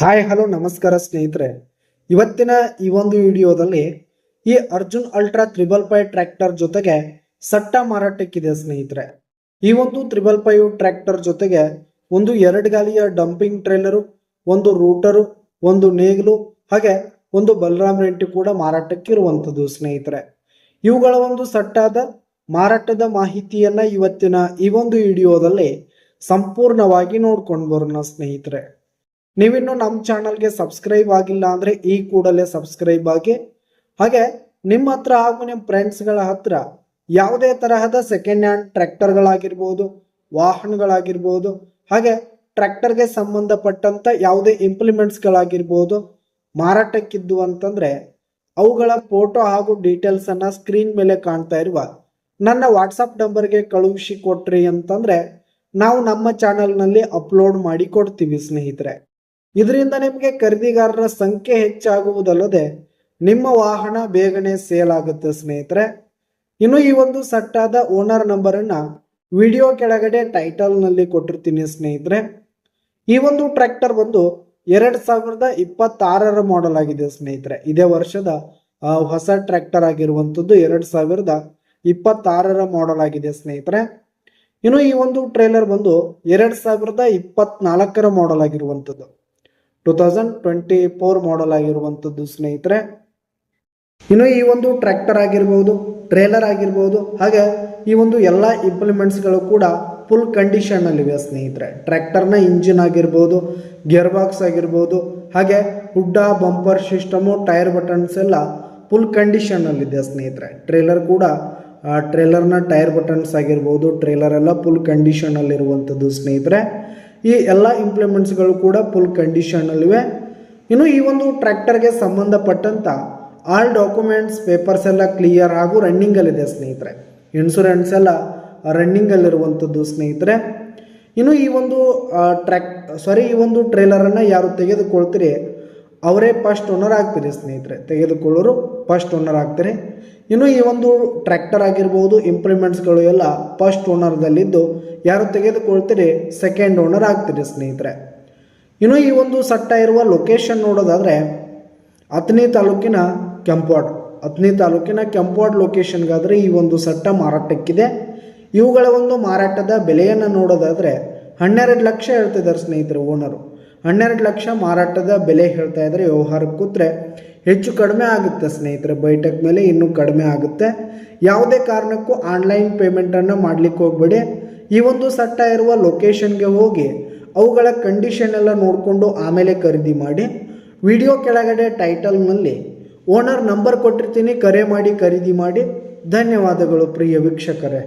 Hi hello ನಮಸ್ಕಾರ ಸ್ನೇಹಿತರೆ. ಇವತ್ತಿನ ಈ ಒಂದು ವಿಡಿಯೋದಲ್ಲಿ ಈ ಅರ್ಜುನ್ ಅಲ್ಟ್ರಾ 555 ಟ್ರ್ಯಾಕ್ಟರ್ ಜೊತೆಗೆ ಸಟ್ಟ ಮಾರಾಟಕ್ಕಿದೆ ಸ್ನೇಹಿತರೆ. ಈ ಒಂದು 555 ಟ್ರ್ಯಾಕ್ಟರ್ ಜೊತೆಗೆ ಒಂದು 2 ಗಾಲಿಯ ಡಂಪಿಂಗ್ ಟ್ರೇಲರು, ಒಂದು ರೂಟರು, ಒಂದು ನೇಗಿಲು ಹಾಗೆ ಒಂದು ಬಲರಾಮ್ ರೆಂಟಿ ಕೂಡ ಮಾರಾಟಕ್ಕಿರುವಂಥದ್ದು ಸ್ನೇಹಿತರೆ. ಇವುಗಳ ಒಂದು ಸಟ್ಟಾದ ಮಾರಾಟದ ಮಾಹಿತಿಯನ್ನ ಇವತ್ತಿನ ಈ ಒಂದು ವಿಡಿಯೋದಲ್ಲಿ ಸಂಪೂರ್ಣವಾಗಿ ನೋಡ್ಕೊಂಡು ಬರೋಣ ಸ್ನೇಹಿತರೆ. ನೀವಿನ್ನು ನಮ್ಮ ಚಾನಲ್ಗೆ ಸಬ್ಸ್ಕ್ರೈಬ್ ಆಗಿಲ್ಲ ಅಂದರೆ ಈ ಕೂಡಲೇ ಸಬ್ಸ್ಕ್ರೈಬ್ ಆಗಿ, ಹಾಗೆ ನಿಮ್ಮ ಹತ್ರ ಹಾಗೂ ನಿಮ್ಮ ಫ್ರೆಂಡ್ಸ್ಗಳ ಹತ್ರ ಯಾವುದೇ ತರಹದ ಸೆಕೆಂಡ್ ಹ್ಯಾಂಡ್ ಟ್ರ್ಯಾಕ್ಟರ್ಗಳಾಗಿರ್ಬೋದು, ವಾಹನಗಳಾಗಿರ್ಬೋದು, ಹಾಗೆ ಟ್ರ್ಯಾಕ್ಟರ್ಗೆ ಸಂಬಂಧಪಟ್ಟಂಥ ಯಾವುದೇ ಇಂಪ್ಲಿಮೆಂಟ್ಸ್ಗಳಾಗಿರ್ಬೋದು ಮಾರಾಟಕ್ಕಿದ್ದು ಅಂತಂದರೆ ಅವುಗಳ ಫೋಟೋ ಹಾಗೂ ಡೀಟೇಲ್ಸನ್ನು ಸ್ಕ್ರೀನ್ ಮೇಲೆ ಕಾಣ್ತಾ ಇರುವ ನನ್ನ ವಾಟ್ಸಪ್ ನಂಬರ್ಗೆ ಕಳುಹಿಸಿ ಕೊಟ್ರಿ ಅಂತಂದರೆ ನಾವು ನಮ್ಮ ಚಾನಲ್ನಲ್ಲಿ ಅಪ್ಲೋಡ್ ಮಾಡಿ ಕೊಡ್ತೀವಿ ಸ್ನೇಹಿತರೆ. ಇದರಿಂದ ನಿಮಗೆ ಖರೀದಿಗಾರರ ಸಂಖ್ಯೆ ಹೆಚ್ಚಾಗುವುದಲ್ಲದೆ ನಿಮ್ಮ ವಾಹನ ಬೇಗನೆ ಸೇಲ್ ಆಗುತ್ತೆ ಸ್ನೇಹಿತರೆ. ಇನ್ನು ಈ ಒಂದು ಸಟ್ಟಾದ ಓನರ್ ನಂಬರನ್ನು ವಿಡಿಯೋ ಕೆಳಗಡೆ ಟೈಟಲ್ನಲ್ಲಿ ಕೊಟ್ಟಿರ್ತೀನಿ ಸ್ನೇಹಿತರೆ. ಈ ಒಂದು ಟ್ರ್ಯಾಕ್ಟರ್ ಬಂದು 2026ರ ಮಾಡೆಲ್ ಆಗಿದೆ ಸ್ನೇಹಿತರೆ. ಇದೇ ವರ್ಷದ ಹೊಸ ಟ್ರ್ಯಾಕ್ಟರ್ ಆಗಿರುವಂಥದ್ದು 2026ರ ಮಾಡೆಲ್ ಆಗಿದೆ ಸ್ನೇಹಿತರೆ. ಇನ್ನು ಈ ಒಂದು ಟ್ರೇಲರ್ ಬಂದು 2024ರ ಮಾಡೆಲ್ ಆಗಿರುವಂಥದ್ದು, 2024 ಮಾಡೆಲ್ ಆಗಿರುವಂಥದ್ದು ಸ್ನೇಹಿತರೆ. ಇನ್ನು ಈ ಒಂದು ಟ್ರ್ಯಾಕ್ಟರ್ ಆಗಿರ್ಬೋದು, ಟ್ರೇಲರ್ ಆಗಿರ್ಬೋದು, ಹಾಗೆ ಈ ಒಂದು ಎಲ್ಲ ಇಂಪ್ಲಿಮೆಂಟ್ಸ್ಗಳು ಕೂಡ ಫುಲ್ ಕಂಡೀಷನ್ನಲ್ಲಿವೆ ಸ್ನೇಹಿತರೆ. ಟ್ರ್ಯಾಕ್ಟರ್ನ ಇಂಜಿನ್ ಆಗಿರ್ಬೋದು, ಗೇರ್ ಬಾಕ್ಸ್ ಆಗಿರ್ಬೋದು, ಹಾಗೆ ಹುಡ್ಡ, ಬಂಪರ್ ಸಿಸ್ಟಮು, ಟೈರ್ ಬಟನ್ಸ್ ಎಲ್ಲ ಫುಲ್ ಕಂಡೀಷನ್ನಲ್ಲಿದೆ ಸ್ನೇಹಿತರೆ. ಟ್ರೇಲರ್ ಕೂಡ ಟ್ರೇಲರ್ನ ಟೈರ್ ಬಟನ್ಸ್ ಆಗಿರ್ಬೋದು, ಟ್ರೇಲರ್ ಎಲ್ಲ ಫುಲ್ ಕಂಡೀಷನ್ನಲ್ಲಿರುವಂಥದ್ದು ಸ್ನೇಹಿತರೆ. ಈ ಎಲ್ಲ ಇಂಪ್ಲಿಮೆಂಟ್ಸ್ಗಳು ಕೂಡ ಫುಲ್ ಕಂಡೀಷನ್ನಲ್ಲಿವೆ. ಇನ್ನು ಈ ಒಂದು ಟ್ರ್ಯಾಕ್ಟರ್ಗೆ ಸಂಬಂಧಪಟ್ಟಂಥ ಆಲ್ ಡಾಕ್ಯುಮೆಂಟ್ಸ್ ಪೇಪರ್ಸ್ ಎಲ್ಲ ಕ್ಲಿಯರ್ ಹಾಗೂ ರನ್ನಿಂಗಲ್ಲಿದೆ ಸ್ನೇಹಿತರೆ. ಇನ್ಶೂರೆನ್ಸ್ ಎಲ್ಲ ರನ್ನಿಂಗಲ್ಲಿರುವಂಥದ್ದು ಸ್ನೇಹಿತರೆ. ಇನ್ನು ಈ ಒಂದು ಈ ಒಂದು ಟ್ರೇಲರನ್ನು ಯಾರು ತೆಗೆದುಕೊಳ್ತೀರಿ ಅವರೇ ಫಸ್ಟ್ ಓನರ್ ಆಗ್ತೀರಿ ಸ್ನೇಹಿತರೆ. ತೆಗೆದುಕೊಳ್ಳೋರು ಫಸ್ಟ್ ಓನರ್ ಆಗ್ತಾರೆ. ಇನ್ನು ಈ ಒಂದು ಟ್ರ್ಯಾಕ್ಟರ್ ಆಗಿರ್ಬೋದು, ಇಂಪ್ಲಿಮೆಂಟ್ಸ್ಗಳು ಎಲ್ಲ ಫಸ್ಟ್ ಓನರ್ದಲ್ಲಿದ್ದು ಯಾರು ತೆಗೆದುಕೊಳ್ತೀರಿ ಸೆಕೆಂಡ್ ಓನರ್ ಆಗ್ತೀರಿ ಸ್ನೇಹಿತರೆ. ಇನ್ನು ಈ ಒಂದು ಸಟ್ಟ ಇರುವ ಲೊಕೇಶನ್ ನೋಡೋದಾದರೆ ಅಥಣಿ ತಾಲೂಕಿನ ಕೆಂಪವಾಡ ಲೊಕೇಶನ್ಗಾದರೆ ಈ ಒಂದು ಸಟ್ಟ ಮಾರಾಟಕ್ಕಿದೆ. ಇವುಗಳ ಒಂದು ಮಾರಾಟದ ಬೆಲೆಯನ್ನು ನೋಡೋದಾದರೆ 12 ಲಕ್ಷ ಹೇಳ್ತಿದ್ದಾರೆ ಸ್ನೇಹಿತರೆ ಓನರು. 12 ಲಕ್ಷ ಮಾರಾಟದ ಬೆಲೆ ಹೇಳ್ತಾ ಇದ್ದಾರೆ. ವ್ಯವಹಾರಕ್ಕೆ ಕೂತ್ರೆ ಹೆಚ್ಚು ಕಡಿಮೆ ಆಗುತ್ತೆ ಸ್ನೇಹಿತರೆ. ಬೈಟಕ್ ಮೇಲೆ ಇನ್ನೂ ಕಡಿಮೆ ಆಗುತ್ತೆ. ಯಾವುದೇ ಕಾರಣಕ್ಕೂ ಆನ್ಲೈನ್ ಪೇಮೆಂಟನ್ನು ಮಾಡಲಿಕ್ಕೆ ಹೋಗಬೇಡಿ. ಈ ಒಂದು ಸಟ್ಟ ಇರುವ ಲೊಕೇಶನ್ಗೆ ಹೋಗಿ ಅವುಗಳ ಕಂಡೀಷನ್ ಎಲ್ಲ ನೋಡಿಕೊಂಡು ಆಮೇಲೆ ಖರೀದಿ ಮಾಡಿ. ವಿಡಿಯೋ ಕೆಳಗಡೆ ಟೈಟಲ್ನಲ್ಲಿ ಓನರ್ ನಂಬರ್ ಕೊಟ್ಟಿರ್ತೀನಿ, ಕರೆ ಮಾಡಿ ಖರೀದಿ ಮಾಡಿ. ಧನ್ಯವಾದಗಳು ಪ್ರಿಯ ವೀಕ್ಷಕರೇ.